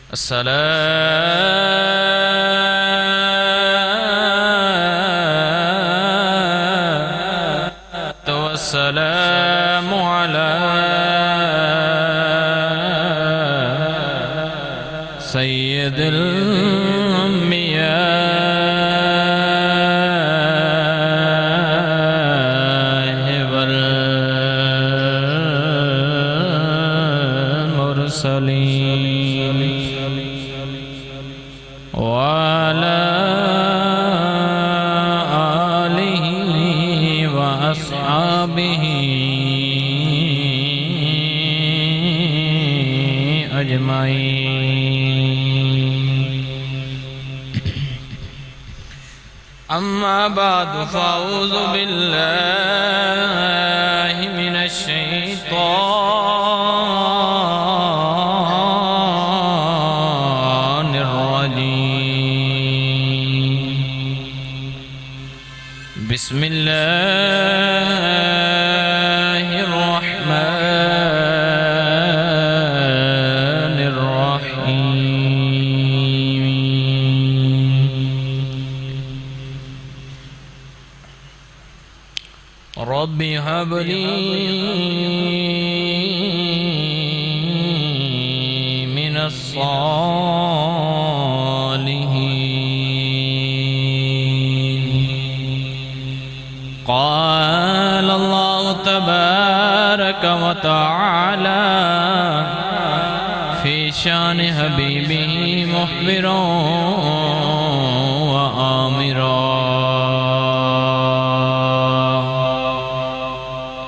الصلاة والسلام على سيد الأنبياء والمرسلين وعلى آله وأصحابه أجمعين. أما بعد فأعوذ بالله من الشيطان الرجيم. بسم الله الرحمن الرحيم. رب هب لي من الصالحين. قال الله تبارك وتعالى في شان حبيبه مخبرا وآمرا: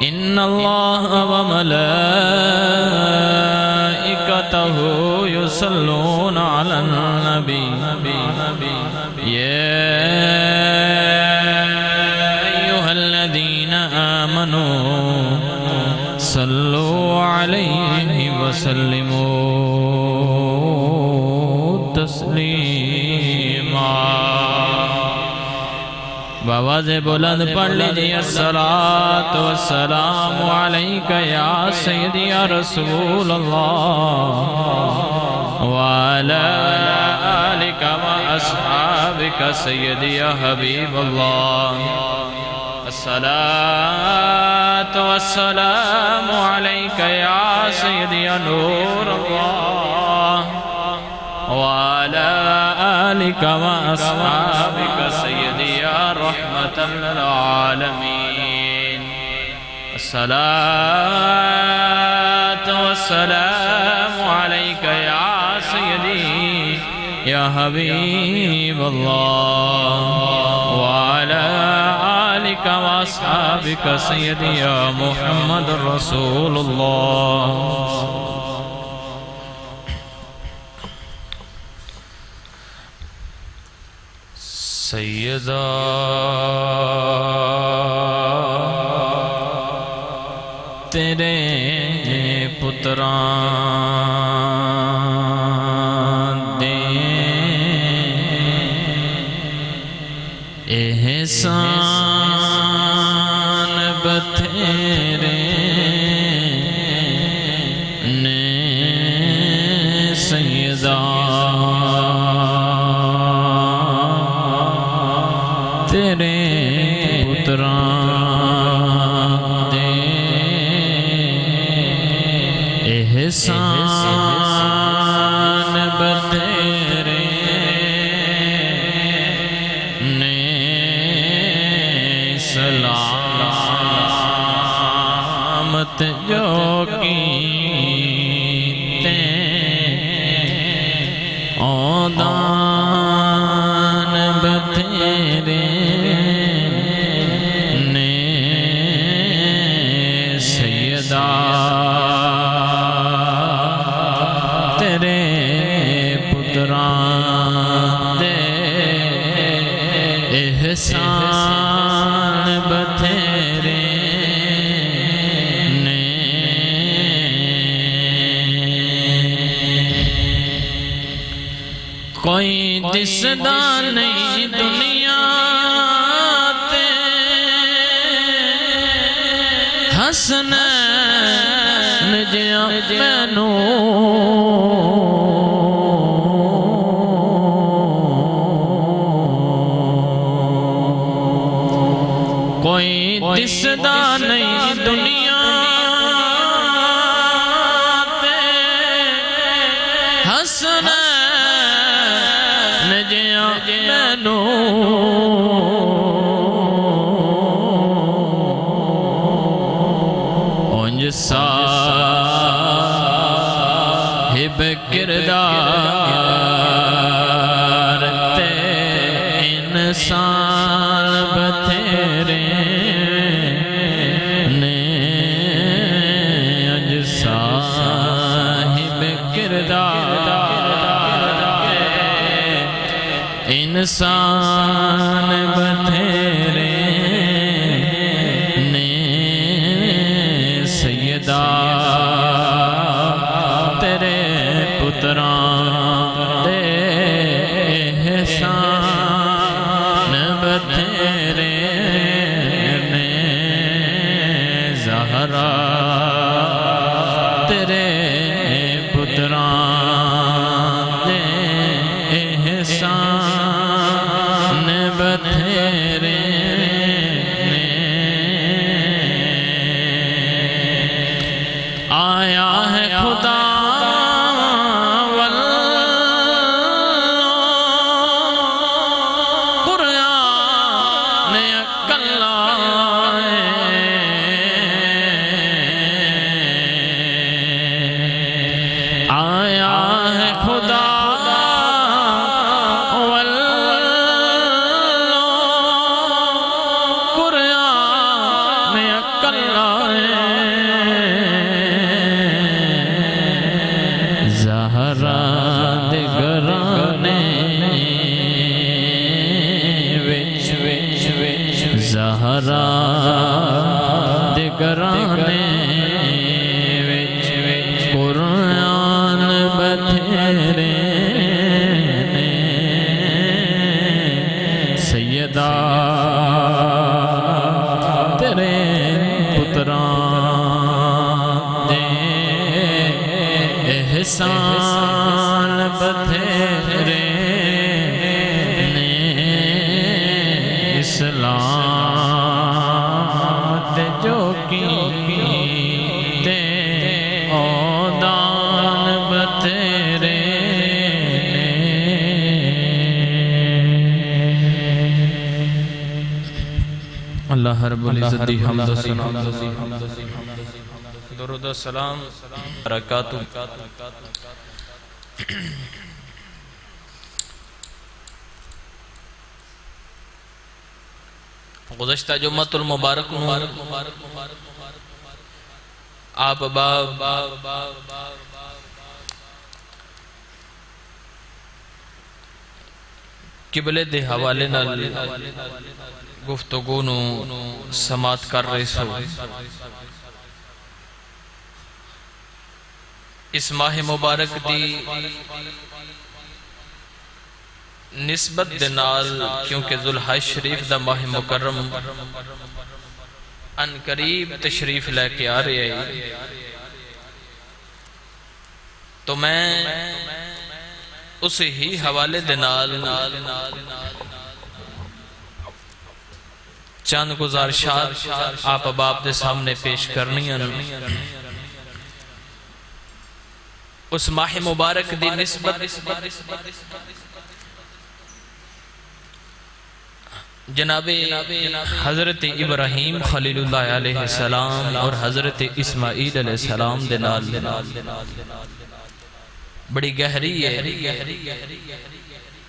إن الله وملائكته يصلون على النبي يا أيها الذين آمنوا صلوا عليه وسلموا تسليما. بآواز بلند پڑھ لیجئے: الصلاة والسلام علیکہ یا سیدی یا رسول اللہ وعلی آلک واصحابک سیدی یا حبیب اللہ. الصلاة والسلام علیکہ یا سیدی یا نور اللہ وعلی آلک واصحابک سیدی یا رحمة للعالمين. الصلاة والسلام عليك يا سيدي يا حبيب الله وعلى آلك وأصحابك سيدي يا محمد رسول الله. سیدہ تیرے پتران دے احسان بتھیرے نے سیدہ تیرے پتران دے احسان بتیرے نے سلامت جو کیتے اودان بتیرے تیرے پتران دے احسان بتھیرے نے کوئی دسدا نہیں دنیا تے حسنین جیاں مینوں صاحب کردار تے انسان بتھیرے نے اج صاحب کردار انسان بتھیرے نے سیدہ تیرے پتران دے احسان بتھیرے نے زہرا تیرے پتران دے احسان بتھیرے نے آیا ہے خدا زہرا دگرانے وچ قرآن بتھیرے نے سیدہ تیرے پتران دے احسان بتھیرے نے اسلام جو کی تے اودان بتھیرے اللہ رب العزت دی حمد و ثنا درود و سلام برکاتہ گزشتہ جمعۃ المبارک آپ باب قبلے دے حوالے نال گفتگو نو سماعت کر رہے سو اس ماہ مبارک دی نسبت دنال کیونکہ ذوالحج شریف دا ماہ مکرم ان قریب تشریف لے کے آ رہے ہیں تو میں اسے ہی حوالے دنال چند گزارشات آپ اب دے سامنے پیش کرنی ہیں اس ماہ مبارک دی نسبت جناب حضرت ابراہیم خلیل اللہ علیہ السلام اور حضرت اسماعیل علیہ السلام دے نال بڑی گہری ہے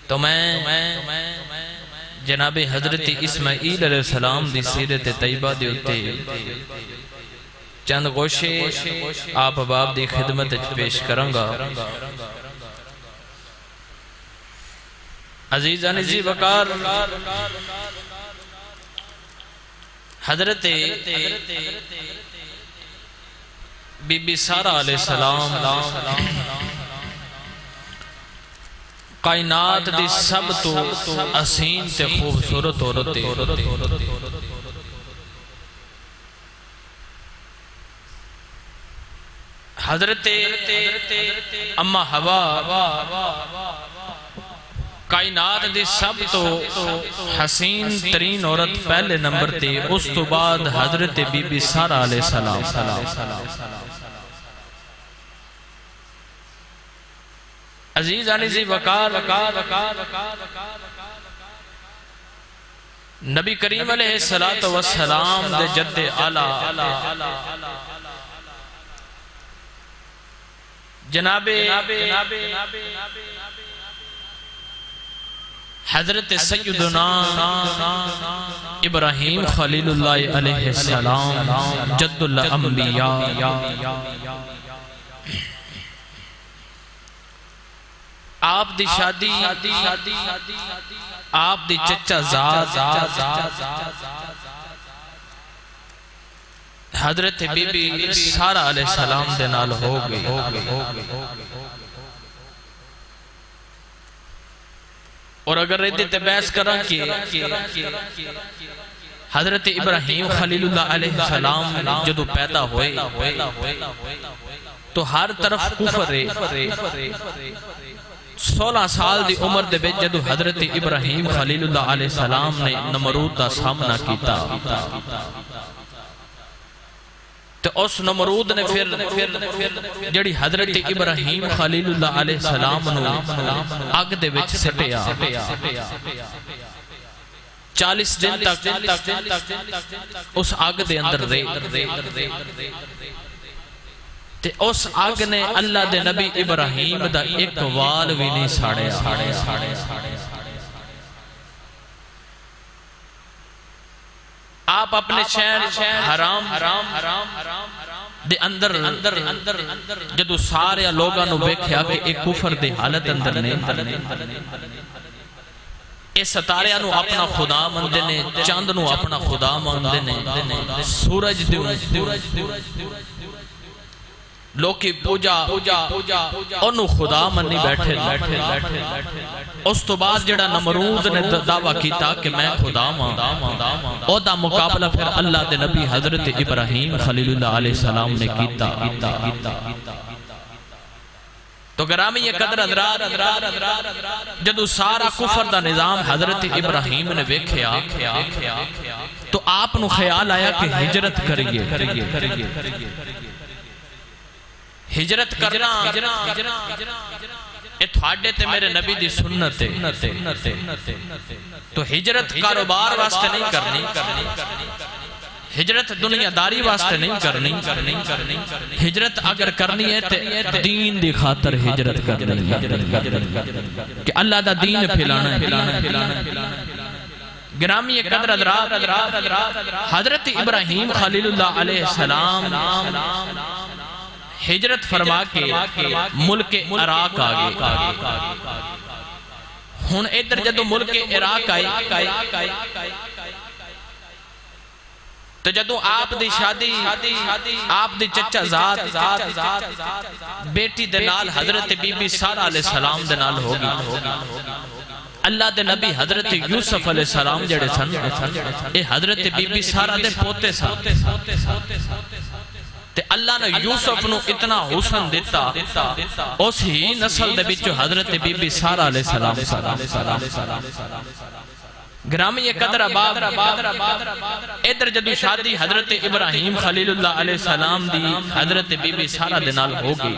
تو میں جناب حضرت اسماعیل علیہ السلام دی سیرت طیبہ دے ہوتے چند گوشے آپ باب دی خدمت پیش کرنگا عزیزان جی وقار حضرت بی بی سارہ علیہ السلام کائنات دی سب تو حسین تے خوبصورت عورت حضرت اما حوا کائنات دی سب تو حسین ترین عورت پہلے نمبر تے اس تو بعد حضرت بی بی سارہ علیہ السلام عزیز آنیزی وقار نبی کریم علیہ السلام دے جد اعلیٰ جناب حضرت سیدنا ابراہیم خلیل اللہ علیہ السلام جد الانبیاء آپ دی شادی آپ دی چچا زاد حضرت بی بی سارہ علیہ السلام دے نال ہو گئی. اور اگر رہتے تے بحث کریں کہ حضرت ابراہیم خلیل اللہ علیہ السلام جدو پیدا ہوئے تو ہر طرف کفر ہے. 16 سال دی عمر دے بچ جدو حضرت ابراہیم خلیل اللہ علیہ السلام نے نمرود دا سامنا کیتا تو اس نمرود نے پھر جڑی حضرت ابراہیم خلیل اللہ علیہ السلام نو آگ دے وچ سٹیا 40 دن تک اس آگ دے اندر رہے تے اس آگ نے اللہ دے نبی ابراہیم دا ایک وال بھی نہیں ساڑیا. آپ اپنے شہر حرام دے اندر جدو سارے لوگاں نو بیکھیا کہ ایک کفر دے حالت اندر نے اے ستاریاں نو اپنا خدا مندے نے چاند نو اپنا خدا مندے نے سورج دیوں لوکی پوجا انہوں خدا منی بیٹھے. اس تو بعد جڑا نمرود نے دعویٰ کیتا کہ میں خدا ماں او دا مقابلہ پھر اللہ دے نبی حضرت ابراہیم خلیل اللہ علیہ السلام نے کیتا. تو گرامی یہ قدر حضرات جدو سارا کفر دا نظام حضرت ابراہیم نے ویکھیا تو آپ نو خیال آیا کہ ہجرت کریے. ہجرت کرنا اے تھوڑے تے میرے نبی دی سنت ہے. تو ہجرت کاروبار واسطے نہیں کرنی, ہجرت دنیا داری واسطے نہیں کرنی. ہجرت اگر کرنی ہے تے دین دی خاطر ہجرت کرنی ہے کہ اللہ دا دین پھیلانا ہے. گرامی قدر حضرت ابراہیم خلیل اللہ علیہ السلام ہجرت فرما کے ملک عراق آگے. ہن ادھر جدو ملک عراق آئے تو جدو آپ دی شادی آپ دی چچا زاد بیٹی دے نال حضرت بی بی سارہ علیہ السلام دے نال ہوگی. اللہ دے نبی حضرت یوسف علیہ السلام جڑے سن اے حضرت بی بی سارہ دے پوتے سن تے اللہ نے یوسف نو اتنا حسن دیتا اس ہی نسل دے بچو حضرت بی بی سارہ علیہ السلام. گرامی یہ قدر اباب ادھر جدو شادی حضرت ابراہیم خلیل اللہ علیہ السلام دی حضرت بی بی سارہ دے نال ہوگی.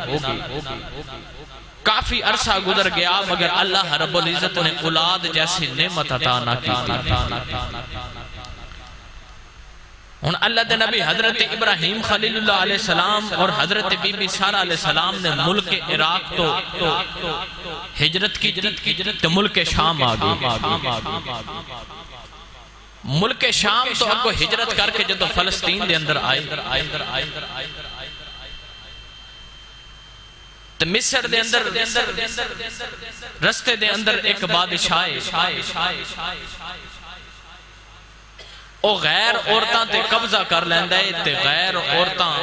کافی عرصہ گزر گیا مگر اللہ رب العزت نے اولاد جیسی نعمت عطا نہ کی. ان اللہ دے نبی حضرت ابراہیم خلیل اللہ علیہ السلام اور حضرت بی بی سارہ علیہ السلام نے ملک عراق تو ہجرت کی تو ملک شام آگئی. ملک شام تو اب کو ہجرت کر کے جدو فلسطین دے اندر آئے تو مصر دے اندر رستے دے اندر ایک بادشاہ او غیر عورتاں تے قبضہ کر لیندہ ہے تے غیر عورتاں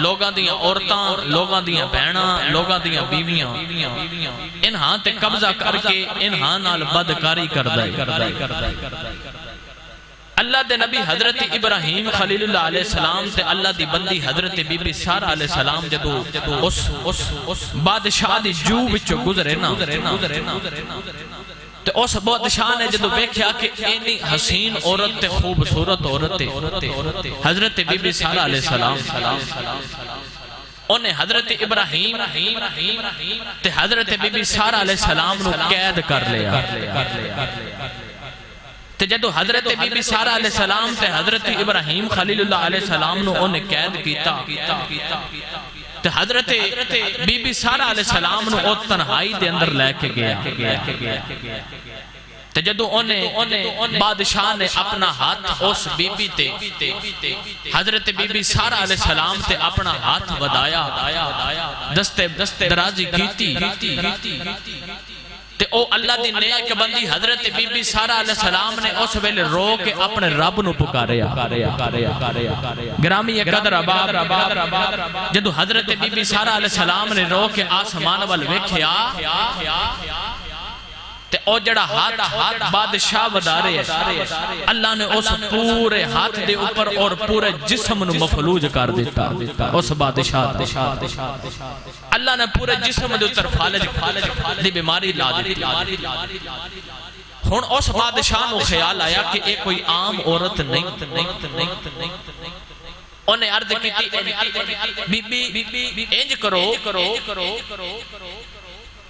لوگاں دیاں عورتاں لوگاں دیاں بہناں لوگاں دیاں بیویاں انہاں تے قبضہ کر کے انہاں نال بدکاری کردہ ہے. اللہ دے نبی حضرت ابراہیم خلیل اللہ علیہ السلام تے اللہ دی بندی حضرت بی بی سارہ علیہ السلام جدو اس بادشاہ دی جو بچو گزرے نا تو اس بادشاہ نے جدو بیکھیا کہ اینی حسین عورت تے خوبصورت عورت حضرت بی بی سارہ علیہ السلام انہیں حضرت ابراہیم تے حضرت بی بی سارہ علیہ السلام نو قید کر لیا. تے جدو حضرت بی بی سارہ علیہ السلام تے حضرت ابراہیم خلیل اللہ علیہ السلام نو انہیں قید کیتا تے حضرت بی بی سارہ علیہ السلام نو او تنہائی دے اندر لے کے گیا تے جدو انہیں بادشاہ نے اپنا ہاتھ اس بی بی تے حضرت بی بی سارہ علیہ السلام تے اپنا ہاتھ ودایا دستے درازی کیتی تے او اللہ دی نیک بندی حضرت بی بی سارہ علیہ السلام نے اس ویلے رو کے اپنے رب نو پکاریا گرامی قدر احباب جدو حضرت بی بی سارہ علیہ السلام نے رو کے آسمان وال ویکھیا تے او جڑا ہاتھ بادشاہ ودارے اللہ نے اس پورے ہاتھ دے اوپر اور پورے جسم نو مفلوج کر دیتا اس بادشاہ اللہ نے پورے جسم دے اوپر فالج دی بیماری لا دیتی ہن اس بادشاہ نو خیال آیا کہ اے کوئی عام عورت نہیں انہیں عرض کی بی بی انج کرو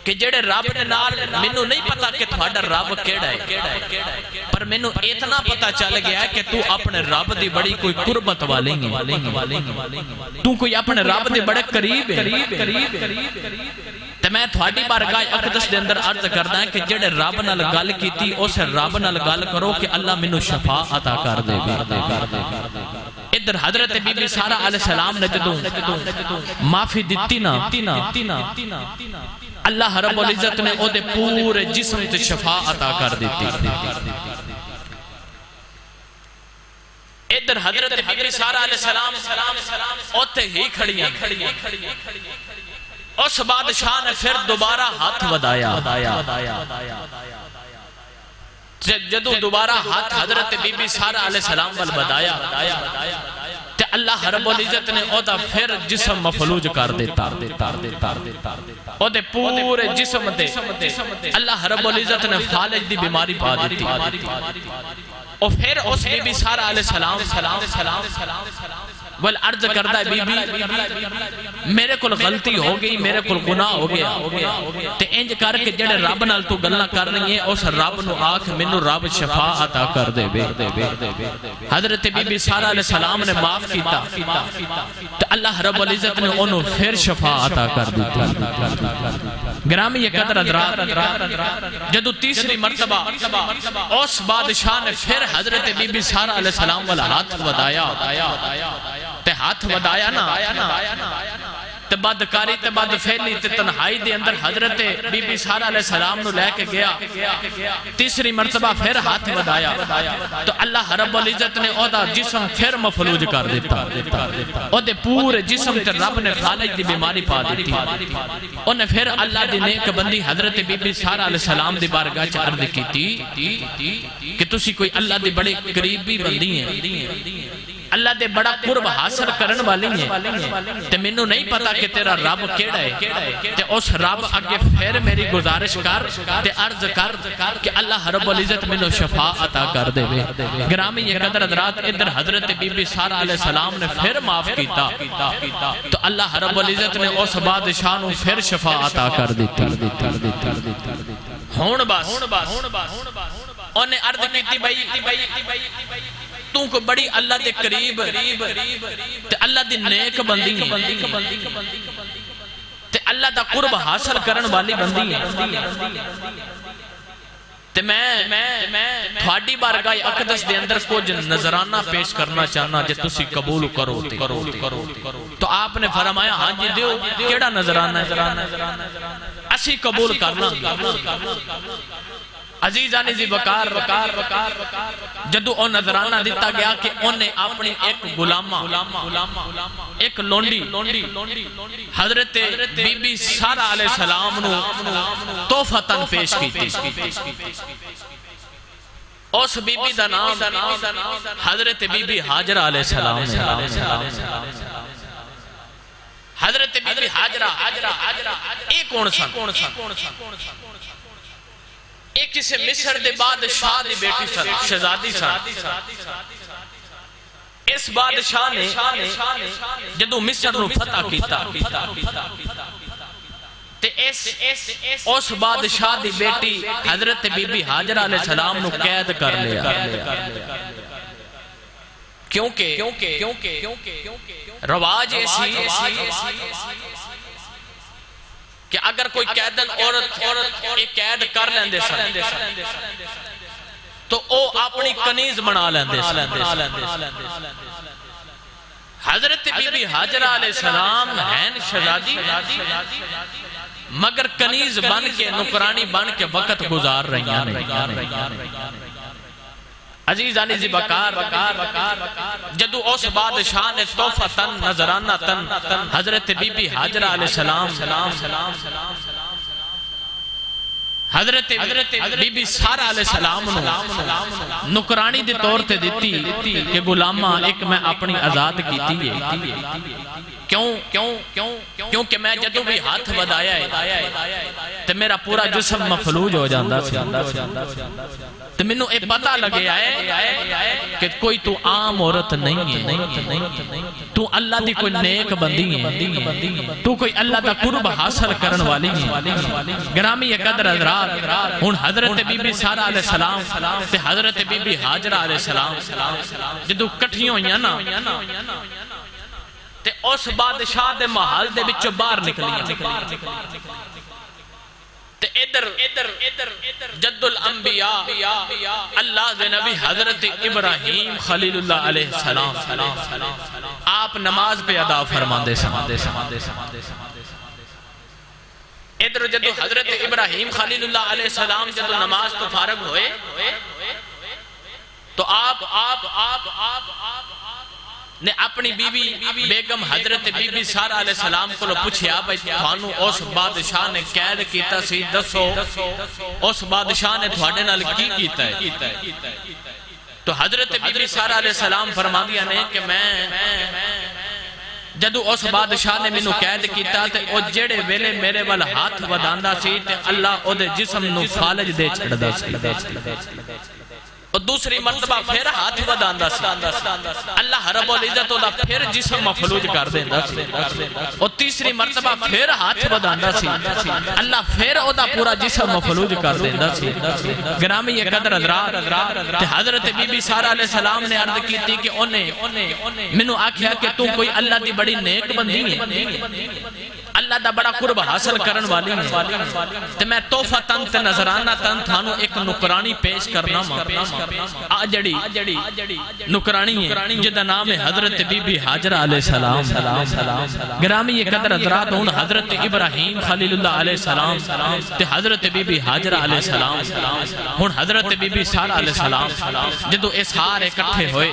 کہ جڑے رب نے نال مینوں نہیں پتا کہ تھوڑا رب کیڑا ہے پر مینوں اتنا پتا چل گیا ہے کہ تو اپنے رب دی بڑی کوئی قربت والی ہے تو کوئی اپنے رب دے بڑے قریب ہے تے میں تھوڑی بارگاہ اقدس دے اندر عرض کردا ہے کہ جڑے رب نال گل کیتی اس رب نال گل کرو کہ اللہ مینوں شفا عطا کر دے ادھر حضرت بی بی سارہ علیہ السلام نے جدوں معافی دتی نا اللہ رب العزت نے او دے پورے جسم تے شفا عطا کر دیتی ادھر حضرت بی بی سارہ علیہ السلام اوتے ہی کھڑیاں اس بادشاہ نے پھر دوبارہ ہاتھ ودایا جدو دوبارہ ہاتھ حضرت بی بی سارہ علیہ السلام وال ودایا تے اللہ رب العزت نے او دا پھر جسم مفلوج کر دیتا او دے پورے جسم دے اللہ رب العزت نے فالج دی بیماری پا دیتی اور پھر اس بی بی سارہ علیہ السلام بل عرض کردہ بی بی میرے کل غلطی ہو گئی میرے کل گناہ ہو گیا تے انج کر کے جڑے رب نال تو گلنا کر رہی ہیں اس رب نو آکھ منو رب شفا عطا کر دے حضرت بی بی سارہ علیہ السلام نے معاف کیتا تے اللہ رب العزت نے انہوں پھر شفا عطا کر دیتا گرامی یہ قدر حضرات جدو تیسری مرتبہ اس بادشاہ نے پھر حضرت بی بی سارہ علیہ السلام والا ہاتھ ودایا تے ہاتھ ودایا نا تے بدکاری تے بدفعلی تے تنہائی دے اندر حضرت بی بی سارہ علیہ السلام نو لے کے گیا تیسری مرتبہ پھر ہاتھ ودایا تو اللہ رب العزت نے او دا جسم پھر مفلوج کر دیتا او دے پورے جسم تے رب نے فالج دی بیماری پا دیتی انہیں پھر اللہ دی نیک بندی حضرت بی بی سارہ علیہ السلام دی بارگاہ چ عرض کیتی کہ تسی کوئی اللہ دی بڑے قریبی بندی ہیں اللہ دے بڑا قرب حاصل کرن والی ہیں تے منو نہیں پتا کہ تیرا رب کیڑا ہے تے اس رب آگے پھر میری گزارش کر تے عرض کر کہ اللہ رب العزت منو شفا عطا کر دے گرامی یہ قدر حضرات ادھر حضرت بی بی سارہ علیہ السلام نے پھر معاف کیتا تو اللہ رب العزت نے اس بادشاہ نو پھر شفا عطا کر دیتی ہون بس انہیں عرض کیتی بھائی تو کو بڑی اللہ دے قریب تے اللہ دی نیک بندی تے اللہ دا قرب حاصل کرن والی بندی تے میں تھوڑی بارگاہ اقدس دے اندر کچھ نظرانہ پیش کرنا چاہنا جے تسی قبول کرو تو آپ نے فرمایا ہاں جی دیو کیڑا نظرانہ اسی قبول کرنا عزیزانی زی وقار جدو او نظرانہ دیتا گیا کہ انہیں اپنی ایک غلامہ ایک لونڈی حضرت بی بی سارہ علیہ السلام نو تحفتاً پیش کی اس بی بی دا نام حضرت بی بی حاجرہ علیہ السلام حضرت بی بی حاجرہ ایک کون سا ایک کسی مصر دے بادشاہ دی بیٹی سن شہزادی سن اس بادشاہ نے جدو مصر نو فتح کیتا تے اس بادشاہ دی بیٹی حضرت بی بی حاجرہ علیہ السلام نو قید کر لیا کیونکہ رواج ایسی اگر کوئی قیدن عورت ایک قید کر لیندے سن تو او اپنی کنیز بنا لیندے سن. حضرت بی بی حاجرہ علیہ السلام ہیں شہزادی مگر کنیز بن کے نکرانی بن کے وقت گزار رہی ہیں. عزیز علی زبکار جدو اس بادشاہ نے تحفہ تن نظرانہ تن حضرت بی بی حاجرہ علیہ السلام حضرت بی بی سارہ علیہ السلام نکرانی دے طور تے دیتی کہ غلامہ ایک میں اپنی آزاد کیتی ہے. کیونکہ میں جدو بھی ہاتھ بدایا ہے تو میرا پورا جسم مفلوج ہو جاندہ تو میں نے ایک پتہ لگے آئے کہ کوئی تو عام عورت نہیں ہے, تو اللہ دی کوئی نیک بندی ہے, تو کوئی اللہ دا قرب حاصل کرن والی ہے. گرامی قدر حضرات ہن حضرت بی بی سارہ علیہ السلام تے حضرت بی بی حاجرہ علیہ السلام جدو کٹھیوں ہوئیاں نا تے اس بادشاہ دے محل دے بچوں باہر نکلیاں تے ادھر جد الانبیاء اللہ دے نبی حضرت ابراہیم خلیل اللہ علیہ السلام آپ نماز پہ ادا فرماندے ادھر جدو حضرت ابراہیم خلیل اللہ علیہ السلام جدو نماز تو فارغ ہوئے تو آپ نے اپنی be be Begum Hazrat be be Sara علیہ السلام کو پوچھیا بھائی تھانو اس بادشاہ نے قید کیتا سی دسو اس بادشاہ نے تھوڑے نال کی کیتا ہے. تو حضرت بی بی سارہ علیہ السلام فرما دیا نے کہ میں جدو اس بادشاہ نے مینوں قید کیتا تے او جڑے ویلے میرے وال ہاتھ وداندا سی تے اللہ او دے جسم نو فالج دے چھڑدا سی اور دوسری مرتبہ پھر ہاتھ بداندہ سی اللہ رب العزت دا پھر جسم مفلوج کر دیندہ سی اور تیسری مرتبہ پھر ہاتھ بداندہ سی اللہ پھر او دا پورا جسم مفلوج کر دیندہ سی. گرامی قدر حضرات حضرت بی بی سارہ علیہ السلام نے عرض کی تھی کہ انہیں منو آکھیا کہ تو کوئی اللہ دی بڑی نیک بندی ہے, اللہ دا بڑا قرب حاصل کرن والی ہے تے میں تحفہ تن تے نظرانہ تن تھانو ایک نکرانی پیش کرنا آجڑی نکرانی ہے جدہ نام حضرت بی بی حاجرہ علیہ السلام. گرامی قدر حضرات ہون حضرت ابراہیم خلیل اللہ علیہ السلام تے حضرت بی بی حاجرہ علیہ السلام ہون حضرت بی بی سارہ علیہ السلام جدو اس سارے کٹھے ہوئے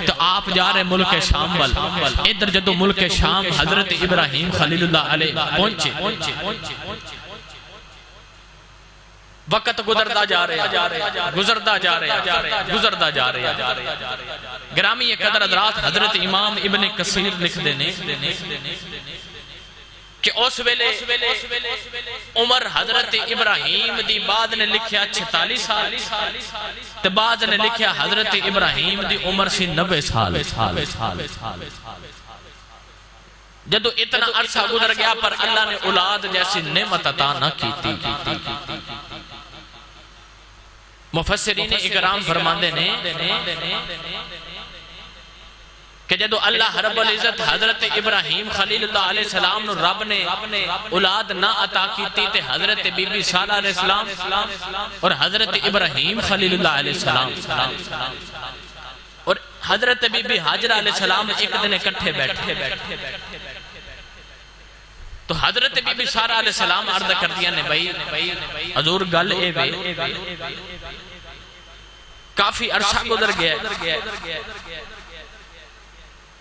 تو آپ جا رہے ملک شام وال ادھر جدو ملک شام حضرت ابراہیم خلیل اللہ علیہ پہنچے وقت گزرتا جا رہے گرامی قدر حضرات حضرت امام ابن کثیر لکھ دینے کہ اس ویلے عمر حضرت ابراہیم دی بعد نے لکھیا 46 سال تے بعد نے لکھیا حضرت ابراہیم دی عمر سی 90 سال. جدو اتنا عرصہ گزر گیا پر اللہ نے اولاد جیسی نعمت عطا نہ کیتی. مفسرین اکرام فرماندے نے کہ جدو اللہ رب العزت حضرت ابراہیم خلیل اللہ علیہ السلام نو رب نے اولاد نہ عطا کیتی تے حضرت بی بی سارہ علیہ السلام اور حضرت ابراہیم خلیل اللہ علیہ السلام اور حضرت بی بی حاجرہ علیہ السلام ایک دن اکٹھے بیٹھے تو حضرت بی بی سارہ علیہ السلام عرض کر دیا نے بھائی حضور گل اے وے کافی عرصہ گزر گیا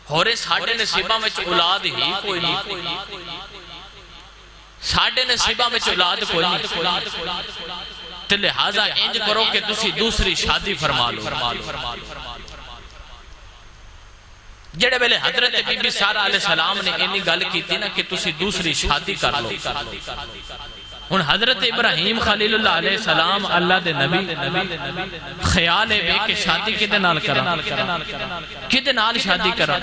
ہورے ساڑھے نصیبہ میں اولاد ہی کوئی نہیں, ساڑھے نصیبہ میں اولاد کوئی نہیں تو لہذا انج کرو کہ تسی دوسری شادی فرما لو. جڑے ویلے حضرت بی بی سارہ علیہ السلام نے انہی گل کی تھی نا کہ تسی دوسری شادی کر لو. ان حضرت ابراہیم خلیل اللہ علیہ السلام اللہ دے نبی خیال ہے بے کہ شادی کدے نال کرا کدے نال شادی کرا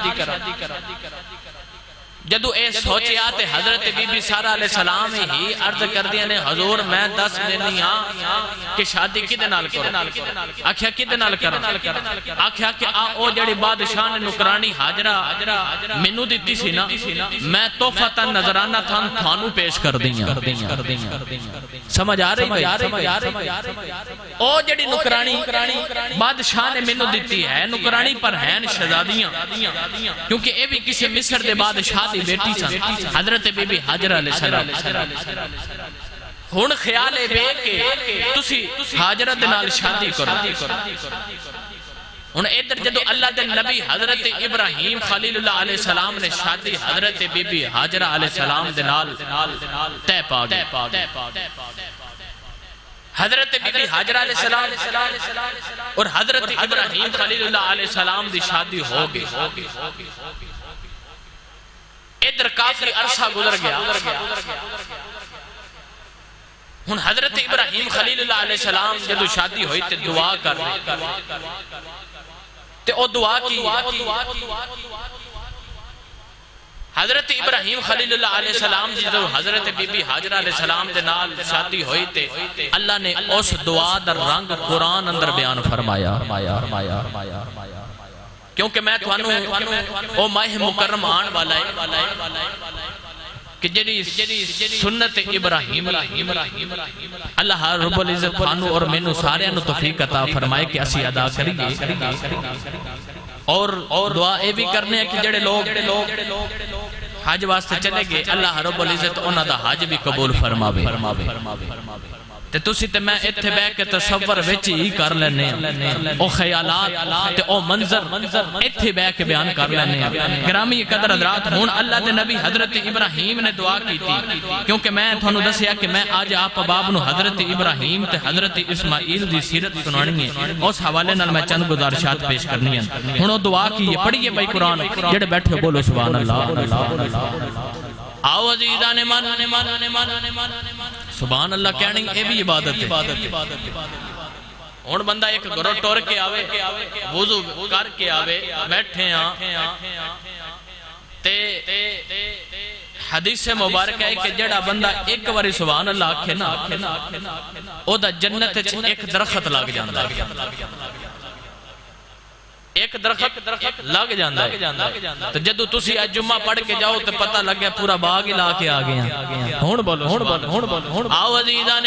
جدو اے سوچیا تے حضرت بی بی سارا علیہ السلام ہی عرض کر دیا نے حضور میں دس دینی ہاں کہ شادی کدے نال کرو آکھیا کدے نال کرو آکھیا کہ او جڑی بادشاہ نے نکرانی حاجرہ منو دیتی سی نا میں تحفہ نظرانہ تھانو پیش کر دیا سمجھ آ رہی او جڑی نکرانی بادشاہ نے منو دیتی ہے نکرانی پر ہیں شہزادیاں کیونکہ اے بھی کسی مصر دے بادشاہ دی بیٹی سن حضرت بی بی حاجرہ علیہ السلام ہن خیال ہے بے کہ تسی حاجرہ دے نال شادی کرو ہن ادھر جدو اللہ دے نبی حضرت ابراہیم خلیل اللہ علیہ السلام نے شادی حضرت بی بی حاجرہ علیہ السلام دے نال طے پا گئی حضرت بی بی حاجرہ علیہ السلام اور حضرت ابراہیم خلیل اللہ علیہ السلام دی شادی ہو گئی ادھر کافی عرصہ گزر گیا ہن حضرت ابراہیم خلیل اللہ علیہ السلام جدو شادی ہوئی تے دعا کر تے او دعا کی حضرت ابراہیم خلیل اللہ علیہ السلام جدو حضرت بی بی حاجرہ علیہ السلام دے نال شادی ہوئی تے اللہ نے اس دعا در رنگ قرآن اندر بیان فرمایا کیونکہ میں توانو او ماہ مکرم آن والا ہے کہ جڑی سنت ابراہیم اللہ رب العزت توانو اور مینو سارے انو توفیق عطا فرمائے کہ اسی ادا کریے اور دعا اے بھی کرنے ہیں کہ جڑے لوگ حج واسطے چلے گئے اللہ رب العزت انہاں دا حج بھی قبول فرماوے تے تسی تے میں اتھے بے کے تصور وچ ہی کر لینے او خیالات تے او منظر اتھے بے کے بیان کر لینے گرامی قدر حضرات ہون اللہ دے نبی حضرت ابراہیم نے دعا کی تھی کیونکہ میں تھانو دسیا کہ میں آج آپ باب نو حضرت ابراہیم تے حضرت اسماعیل دی سیرت سنانی ہے اس حوالے نال میں چند گزارشات پیش کرنی ہیں ہن او دعا کی ہے پڑھیے بھائی قرآن جڑے بیٹھے بولو سبحان اللہ آو عزیزان سبحان اللہ کہنے اے بھی عبادت ہے ہن بندہ ایک گھروں ٹور کے آوے وضو کر کے آوے بیٹھے ہاں تے حدیث مبارک ہے کہ جڑا بندہ ایک واری سبحان اللہ آکھے نا او دا جنت ایک درخت لگ جاندا ہے ایک درخت لگ جاندا ہے تو جدو تسی آج جمعہ پڑھ کے جاؤ تو پتہ لگ گیا پورا باغ ہی لا کے آ گیا ہون بولو آو عزیزان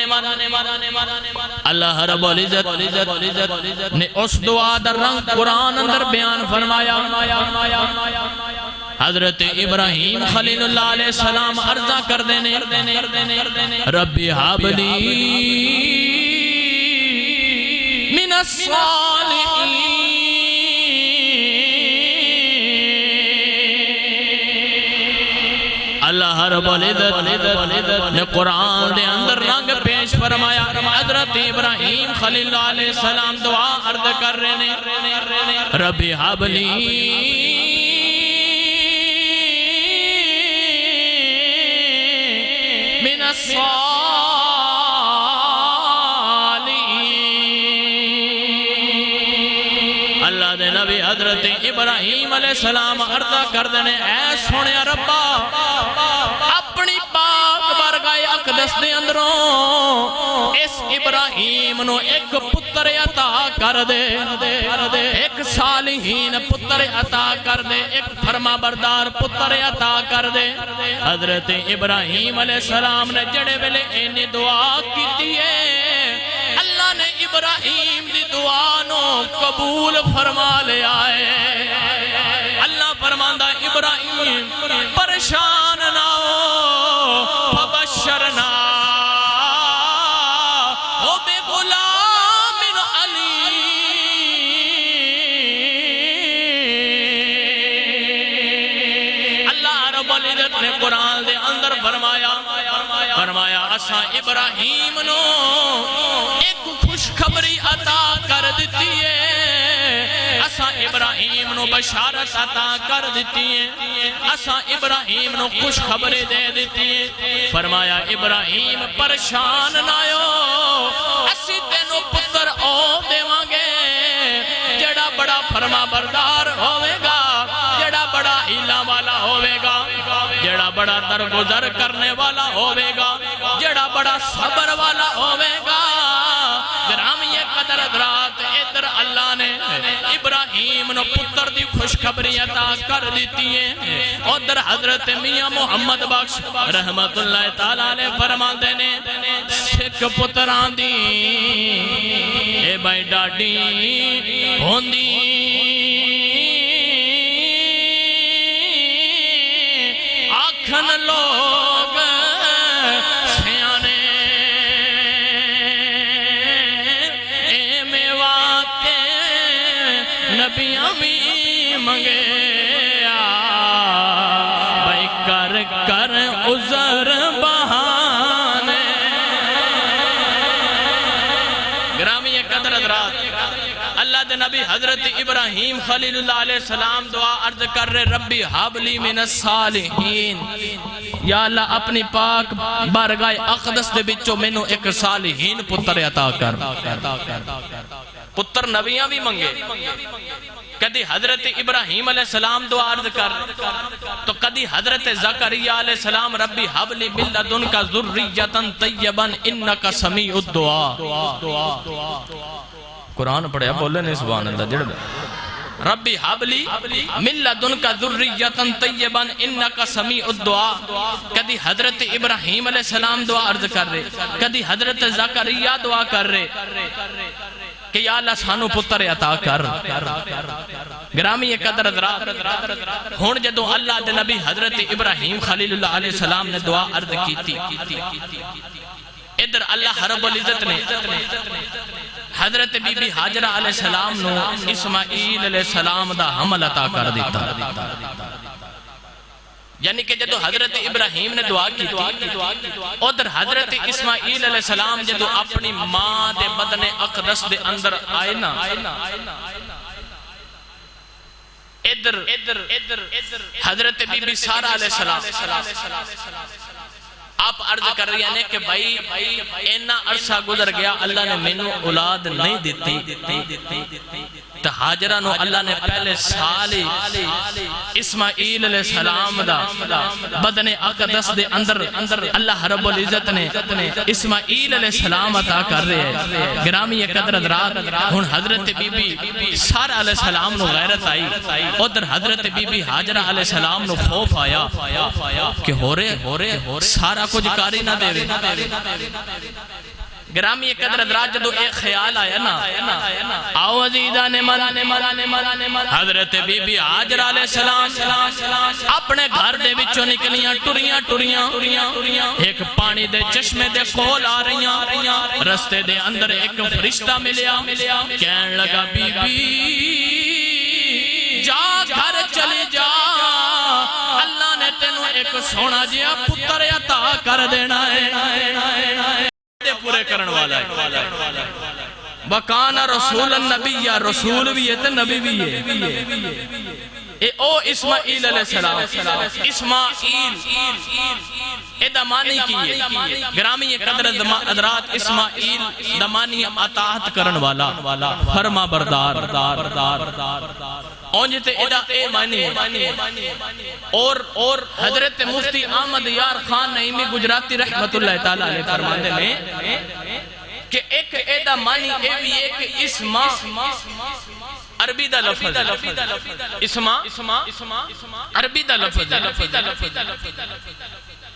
اللہ رب العزت نے اس دعا در رنگ قرآن اندر بیان فرمایا حضرت ابراہیم خلیل اللہ علیہ السلام عرضہ کر دینے ربی حابلی من الصالحین اللہ رب العزت نے قرآن دے اندر رنگ پیش فرمایا حضرت ابراہیم خلیل اللہ علیہ السلام دعا عرض کر رہے ہیں ربی حبلی من الصالحین اللہ دے نبی حضرت ابراہیم علیہ السلام عرضہ کر دینے اے سونے ربا اپنی پاک بارگاہ اقدس دے اندروں اس ابراہیم نو ایک پتر عطا کر دے ایک صالحین پتر عطا کر دے ایک فرما بردار پتر عطا کر دے حضرت ابراہیم علیہ السلام نے جڑے ویلے اینی دعا کی ہے اللہ نے ابراہیم دی دعا نو قبول فرما لے آئے اللہ فرماندہ ابراہیم پریشان نہ ہو فبشرنا ہو بے غلام علی اللہ رب العزت نے قرآن دے اندر فرمایا اسا ابراہیم نو ایک خوشخبری عطا کر دیتی ہے اسا ابراہیم نو بشارت عطا کر دیتی ہے اسا ابراہیم نو خوشخبری دے دیتی ہے فرمایا ابراہیم پریشان نہ ہو اسی تینو پتر او دیوانگے جڑا بڑا فرما بردار ہوئے گا جڑا بڑا ہیلا والا ہوئے گا بڑا درگزر کرنے والا ہوئے گا، جڑا بڑا صبر والا ہوئے گا۔ گرامی قدر حضرات، ادھر اللہ نے ابراہیم نو پتر دی خوشخبری عطا کر دیتی ہے۔ ادھر حضرت میاں محمد بخش رحمت اللہ تعالیٰ علیہ فرمان دینے سکھ پتران دی اے بھائی ڈاڈی ہوندی آکھن لوگ سیانے اے میواتے نبیاں بھی منگے بھائی کر کر عذر بہانے۔ گرامی قدر حضرات، اللہ دے نبی حضرت ابراہیم خلیل اللہ علیہ السلام دعا عرض کر رہے ربی حبلی من الصالحین، یا اللہ اپنی پاک بارگاہ اقدس دے بچوں میں نو ایک صالحین پتر عطا کر۔ پتر نبیاں بھی منگے، کدی حضرت ابراہیم علیہ السلام دعا عرض کر تو کدی حضرت زکریا علیہ السلام ربی حبلی من لدنک ذریۃ طیبا انک سمیع الدعاء۔ قرآن پڑھیا بولے نہیں سبحان اللہ جڑ ربی حبلی من لدنک ذریۃ طیبا انک سمیع الدعاء۔ کدی حضرت ابراہیم علیہ السلام دعا عرض کر رہے، کدی حضرت زکریا دعا کر رہے کہ یا اللہ سانو پتر عطا کر۔ گرامی قدر حضرات، ہون جدو اللہ دے نبی حضرت ابراہیم خلیل اللہ علیہ السلام نے دعا عرض کی تھی، ادھر اللہ رب العزت نے حضرت بی بی حاجرہ علیہ السلام نو اسماعیل علیہ السلام دا حمل عطا کر دیتا۔ یعنی کہ جدو حضرت ابراہیم نے دعا کی تھی، ادھر حضرت اسماعیل علیہ السلام جدو اپنی ماں دے بدن اقدس دے اندر آئے نا، ادھر حضرت بی بی سارہ علیہ السلام آپ عرض کر رہی ہیں کہ بھائی اینا عرصہ گزر گیا اللہ نے مینوں اولاد نہیں دیتی، تو حاجرہ نو اللہ نے پہلے سالی اسماعیل علیہ السلام دا بدن اقدس دے اندر اللہ رب العزت نے اسماعیل علیہ السلام عطا کر رہے ہیں۔ گرامی قدر حضرات، ہن حضرت بی بی سارہ علیہ السلام نو غیرت آئی، ادھر حضرت بی بی حاجرہ علیہ السلام نو خوف آیا کہ ہو رہے سارا کچھ کاری نہ دے رہے۔ گرامی قدر حضرات، جدو ایک خیال آیا نا، آؤ عزیزہ نے حضرت بی بی حاجرہ علیہ السلام اپنے گھر دے بچوں نکلیاں ٹریاں ایک پانی دے چشمے دے کول آ رہیاں، رستے دے اندر ایک فرشتہ ملیا، کہن لگا بی بی جا گھر چلے جا، اللہ نے تینوں ایک سونا جیا پتر عطا کر دینا ہے، پورے کرن والا ہے۔ وَقَانَ رَسُولَ النَّبِيَّ، رسول بھی ہے تو نبی بھی ہے۔ اے او اسماعیل علیہ السلام، اسماعیل اے دمانی کی ہے، گرامی قدر حضرات اسماعیل دمانی اطاعت کرن والا، فرما بردار، اونجتے ادا اے معنی اور حضرت مفتی احمد یار خان نعیمی گجراتی رحمت اللہ تعالیٰ علیہ فرماتے ہیں کہ ایک ایدہ معنی اے بھی ایک اسما عربی دا لفظ اسما عربی دا لفظ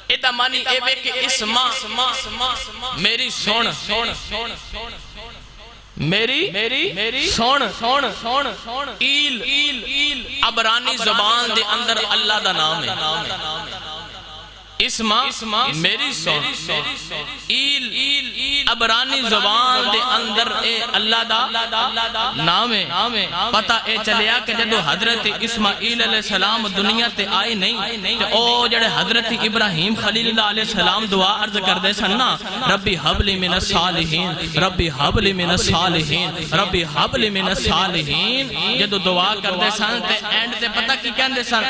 ایدہ معنی اے بھی ایک اسما میری سون میری سون ایل عبرانی زبان دے اندر اللہ دا نام ہے، اسما میری سون، ایل عبرانی زبان دے اندر اے اللہ دا نام ہے۔ پتہ اے چلیا کہ جدو حضرت اسماعیل علیہ السلام دنیا تے آئے نہیں، او جڑے حضرت ابراہیم خلیل اللہ علیہ السلام دعا عرض کر دے سننا ربی حبلی من الصالحین، ربی حبلی من الصالحین، ربی حبلی من الصالحین، جدو دعا کر دے سن تے اینڈ تے پتہ کی کہن دے سن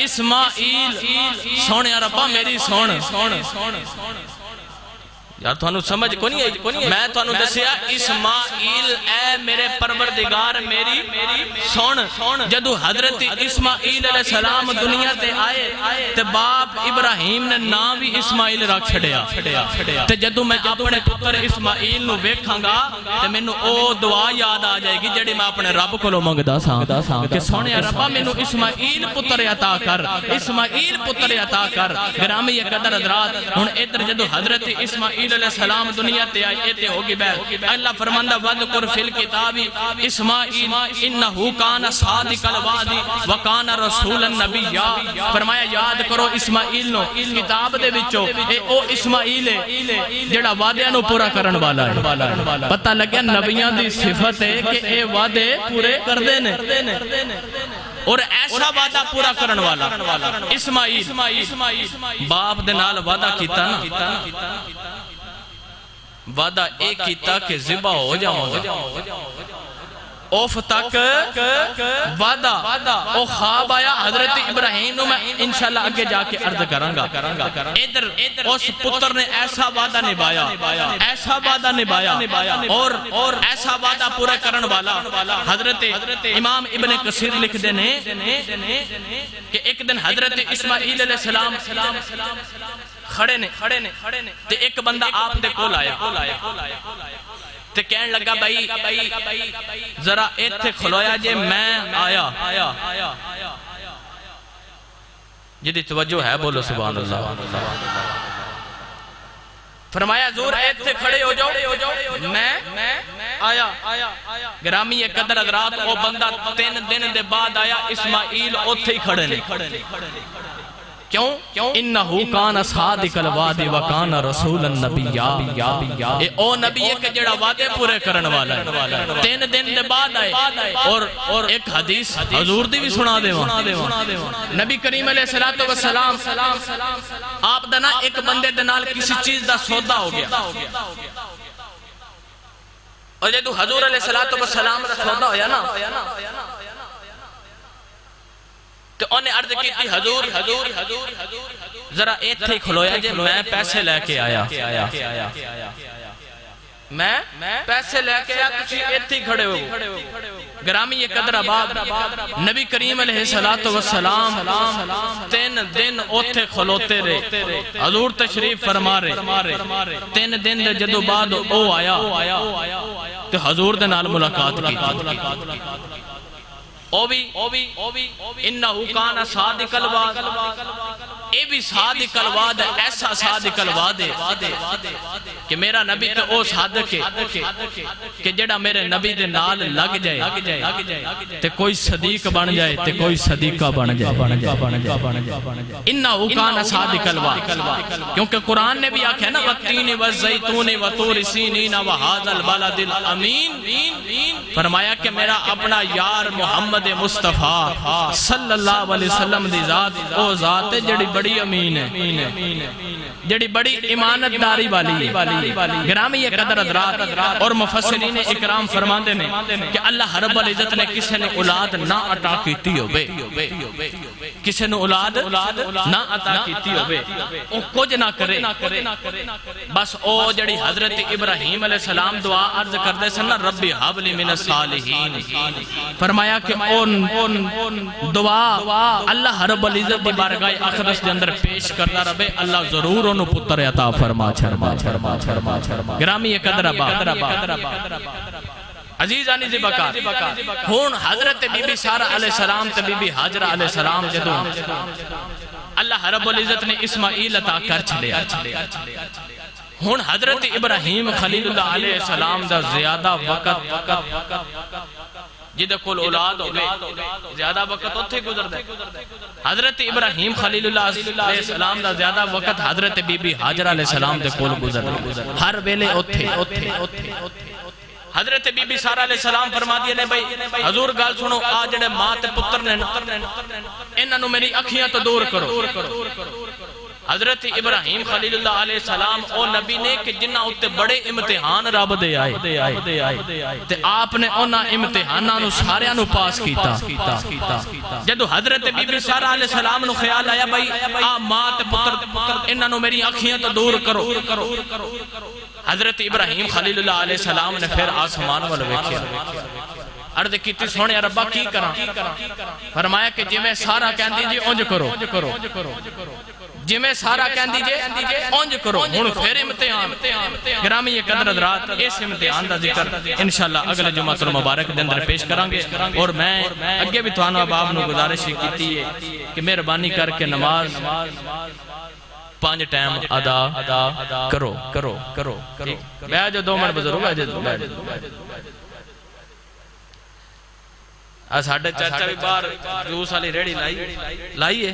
اسماعیل سونے ربا میری سون، یار تو سمجھ کو نہیں ہے میں تو دسیا اسماعیل اے میرے پروردگار میری سن جدو حضرت اسماعیل علیہ السلام دنیا تے آئے تے باپ ابراہیم نے نام بھی اسماعیل رکھ چھڑیا تے جدو میں اپنے پتر اسماعیل نو ویکھاں گا تے مینوں او دعا یاد آ جائے گی جڑی میں اپنے رب کولوں منگدا ساں کہ سونے ربا مینوں اسماعیل پتر عطا کر اسماعیل پتر عطا کر گرامی قدر حضرات ہن ادھر جدو حضرت اسماعیل علیہ السلام دنیا تے آئے تے ہوگی بہر اللہ فرماندہ وَذْكُرْ فِي الْكِتَابِ اسماعیل انہو کان صادق الوعد وکان رسول النبی فرمایا یاد کرو اسماعیل نو کتاب دے وچوں اے او اسماعیل ہے جڑا وعدے نو پورا کرن والا ہے پتہ لگیا نبیاں دی صفت ہے کہ اے وعدے پورے کر دے نے اور ایسا وعدہ پورا کرن والا اسماعیل باپ دے نال وعدہ کیتا نا وعدہ ایک کیتا کہ ذبح ہو جاؤں گا اوف تک وعدہ او خواب آیا حضرت ابراہیم نو میں انشاءاللہ آگے جا کے عرض کروں گا ادھر اس پتر نے ایسا وعدہ نبھایا اور ایسا وعدہ پورا کرن والا حضرت امام ابن کثیر لکھ دینے کہ ایک دن حضرت اسماعیل علیہ السلام کھڑے نے تے ایک بندہ آپ دے کول آیا تے کہن لگا بھائی ذرا ایتھے کھلویا جے میں آیا جدی توجہ ہے بولو سبحان اللہ فرمایا زور ایتھے کھڑے ہو جاؤ میں آیا گرامی قدر حضرات وہ بندہ 3 دن دے بعد آیا اسماعیل اوتھے ہی کھڑے نے کیوں انہو کان صادق الوعد وکان رسول النبی اے او نبی ہے کہ جڑا وعدے پورے کرن والا ہے 3 دن دے بعد آئے اور ایک حدیث حضور دی بھی سنا دے نبی کریم علیہ السلام آپ دنا ایک بندے دنال کسی چیز دا سودا ہو گیا اور جدو حضور علیہ السلام دا سودا ہویا نا تو انہیں عرض کی تھی حضور ذرا ایتھے کھلویا جے میں پیسے لے کے آیا میں پیسے لے کے آیا تُسی ایتھے کھڑے ہو گرامی یہ قدر آباد نبی کریم علیہ السلام 3 دن اوتھے کھلوتے رہے حضور تشریف فرما رہے 3 دن دے جدو بعد او آیا تو حضور دے نال ملاقات کی او بھی انہو کان صادق الوعد اے بھی صادق الوعد ایسا صادق الوعد کہ میرا نبی تو او صادق ہے کہ جڑا میرے نبی دے نال لگ جائے تے کوئی صدیق بن جائے تے کوئی صدیقہ بن جائے انہو کان صادق الوعد کیونکہ قرآن نے بھی آکھا ہے نا والتین والزیتون وطور سینین وہذا البلد الامین فرمایا کہ میرا اپنا یار محمد مصطفیٰ صلی اللہ علیہ وسلم دی ذات او ذات ہے جڑی بڑی امین ہے جڑی بڑی امانت داری والی گرامی یہ قدر حضرات اور مفسرین اکرام فرماندے نے کہ اللہ رب العزت نے کسے نے اولاد نہ عطا کیتی ہوئے کسے نے اولاد نہ عطا کیتی ہوئے او کچھ نہ کرے بس او جڑی حضرت ابراہیم علیہ السلام دعا عرض کردے سن ربی حب لی من الصالحین فرمایا کہ ان دعا اللہ رب العزت دی بارگاہ اقدس دے اندر پیش کرتا ربے اللہ ضرور انہوں پتر عطا فرما گرامی قدر ابا عزیزانی زی بکار ہون حضرت بی بی سارہ علیہ السلام تے بی بی حاجرہ علیہ السلام جدو اللہ رب العزت نے اسماعیل عطا کر چھلے ہون حضرت ابراہیم خلیل اللہ علیہ السلام دا زیادہ وقت جدہ کل اولاد ہوئے زیادہ وقت ہوتے گزر دے حضرت ابراہیم خلیل اللہ علیہ السلام دا زیادہ وقت حضرت بی بی حاجرہ علیہ السلام دے کول گزر دے ہر ویلے ہوتے حضرت بی بی سارہ علیہ السلام فرما دیا نے بھئی حضور گال سنو آج جڑے ماں تے پتر نے انہوں میری اکھیاں تو دور کرو حضرت ابراہیم خلیل اللہ علیہ السلام او نبی نے کہ جنہ اتے بڑے امتحان رب دے آئے تے آپ نے انہاں امتحاناں نو ساریاں نو پاس کیتا جدو حضرت بی بی سارہ علیہ السلام نو خیال آیا بھائی آ ماں تے پتر انہاں نو میری آنکھیاں تو دور کرو حضرت ابراہیم خلیل اللہ علیہ السلام نے پھر آسمان والے ویکھیا عرض کیتی سونے ربا کی کراں فرمایا کہ جی میں سارا کہن دیجئے اونج کرو جی میں سارا کہن دیجئے اونج کرو ہن پھر امتحان گرامی قدر حضرات اس امتحان دا ذکر انشاءاللہ اگلے جمعہ المبارک دے اندر پیش کریں گے اور میں اگے بھی تھانو احباب نو گزارش کیتی ہے کہ مہربانی کر کے نماز 5 ٹائم ادا کرو بیٹھ جو 2 منٹ بزرگ بیٹھ جو ساڑھے چاچا بھی باہر جوس والی ریڑی لائیے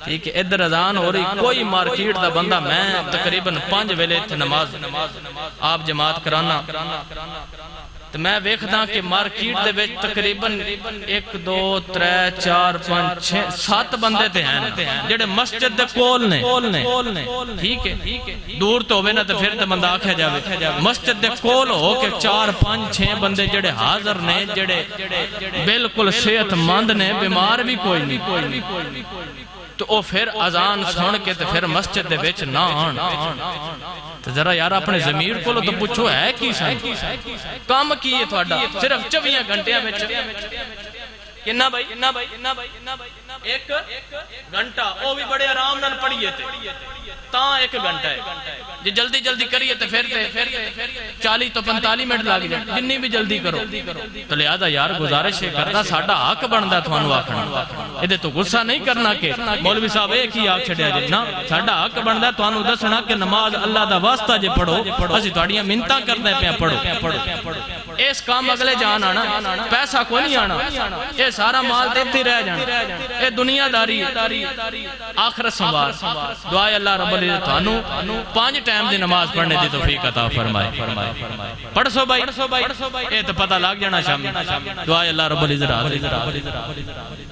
ٹھیک ہے ادھر اذان ہو رہی کوئی مارکیٹ دا بندہ میں تقریباً 5 ویلے تھے نماز آپ جماعت کرانا تو میں ویکھدا کہ مارکیٹ دے وچ تقریباً 1 2 3 4 5 6 7 بندے تے ہیں جڑے مسجد دے کول نے ٹھیک ہے دور تو ہوے نا تے پھر تے بندہ آکھیا جاوے مسجد دے کول ہو کے 4 5 6 بندے جڑے حاضر نے جڑے بالکل صحت مند نے بیمار بھی کوئی نہیں تو او پھر اذان سن کے تے پھر مسجد دے وچ نہ آن تو ذرا یار اپنے ضمیر کو تو پوچھو ہے کی سن کام کی ہے تھوڑا صرف 24 گھنٹیاں وچ کنا بھائی 1 گھنٹہ او بھی بڑے آرام نال پڑھیے تے تاں 1 گھنٹہ ہے جی جلدی جلدی کریے تے پھر 40 تو 45 منٹ لگ جائے جنی بھی جلدی کرو تو لہذا یار گزارش ہے کرتا ساڈا حق بندا تھانو آکھنا ایدے تو غصہ نہیں کرنا کہ مولوی صاحب ایک ہی آکھ چھڈیا جے نا ساڈا حق بندا تھانو دسنا کہ نماز اللہ دا واسطہ جے پڑھو اسی تہاڈیاں منتاں کردے پیا پڑھو اس کام اگلے جان آنا پیسہ کوئی نہیں آنا یہ سارا مال دیتی رہ جانا یہ دنیا داری آخرت سنوار دعائے اللہ رب العزت تھانو 5 ٹائم دی نماز پڑھنے دی توفیق عطا فرمائے پڑھ سو بھائی یہ تو پتہ لگ جانا شام دعائے اللہ رب العزت